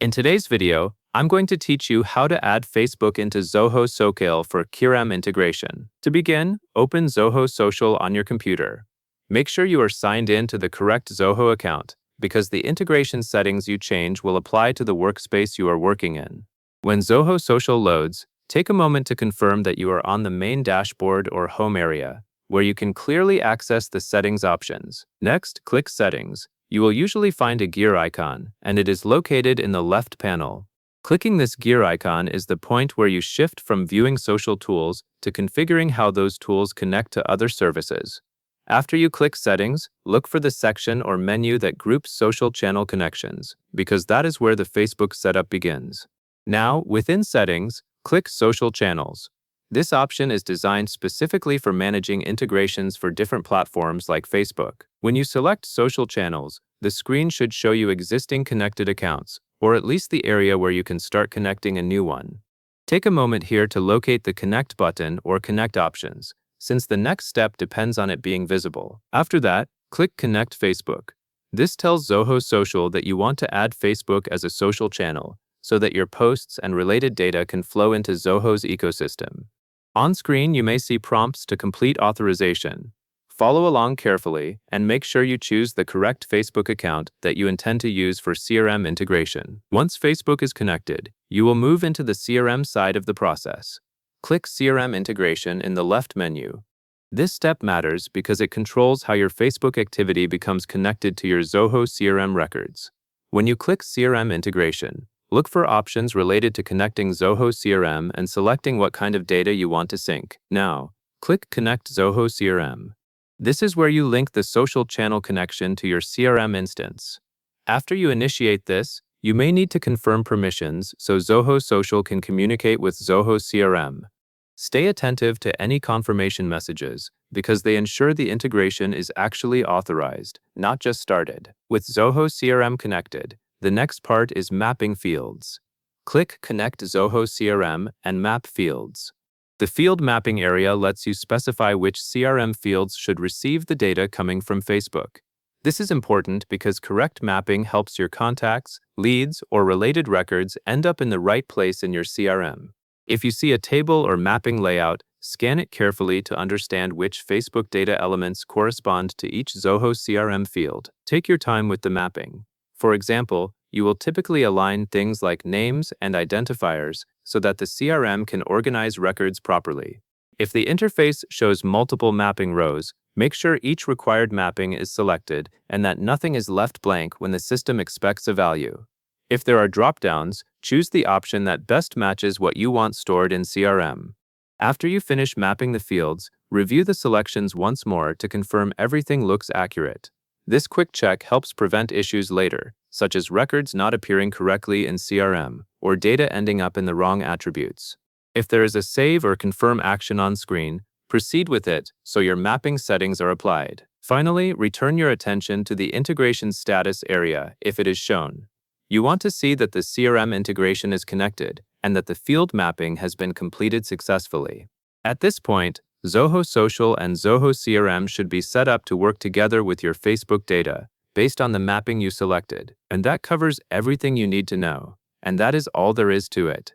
In today's video, I'm going to teach you how to add Facebook into Zoho Socail for CRM integration. To begin, open Zoho Social on your computer. Make sure you are signed in to the correct Zoho account, because the integration settings you change will apply to the workspace you are working in. When Zoho Social loads, take a moment to confirm that you are on the main dashboard or home area, where you can clearly access the settings options. Next, click Settings. You will usually find a gear icon, and it is located in the left panel. Clicking this gear icon is the point where you shift from viewing social tools to configuring how those tools connect to other services. After you click Settings, look for the section or menu that groups social channel connections, because that is where the Facebook setup begins. Now, within Settings, click Social Channels. This option is designed specifically for managing integrations for different platforms like Facebook. When you select Social Channels, the screen should show you existing connected accounts, or at least the area where you can start connecting a new one. Take a moment here to locate the Connect button or Connect options, since the next step depends on it being visible. After that, click Connect Facebook. This tells Zoho Social that you want to add Facebook as a social channel, so that your posts and related data can flow into Zoho's ecosystem. On screen, you may see prompts to complete authorization. Follow along carefully and make sure you choose the correct Facebook account that you intend to use for CRM integration. Once Facebook is connected, you will move into the CRM side of the process. Click CRM Integration in the left menu. This step matters because it controls how your Facebook activity becomes connected to your Zoho CRM records. When you click CRM Integration, look for options related to connecting Zoho CRM and selecting what kind of data you want to sync. Now, click Connect Zoho CRM. This is where you link the social channel connection to your CRM instance. After you initiate this, you may need to confirm permissions so Zoho Social can communicate with Zoho CRM. Stay attentive to any confirmation messages, because they ensure the integration is actually authorized, not just started. With Zoho CRM connected, the next part is mapping fields. Click Connect Zoho CRM and Map Fields. The field mapping area lets you specify which CRM fields should receive the data coming from Facebook. This is important because correct mapping helps your contacts, leads, or related records end up in the right place in your CRM. If you see a table or mapping layout, scan it carefully to understand which Facebook data elements correspond to each Zoho CRM field. Take your time with the mapping. For example, you will typically align things like names and identifiers so that the CRM can organize records properly. If the interface shows multiple mapping rows, make sure each required mapping is selected and that nothing is left blank when the system expects a value. If there are drop-downs, choose the option that best matches what you want stored in CRM. After you finish mapping the fields, review the selections once more to confirm everything looks accurate. This quick check helps prevent issues later, such as records not appearing correctly in CRM or data ending up in the wrong attributes. If there is a save or confirm action on screen, proceed with it so your mapping settings are applied. Finally, return your attention to the integration status area if it is shown. You want to see that the CRM integration is connected and that the field mapping has been completed successfully. At this point, Zoho Social and Zoho CRM should be set up to work together with your Facebook data, based on the mapping you selected. And that covers everything you need to know. And that is all there is to it.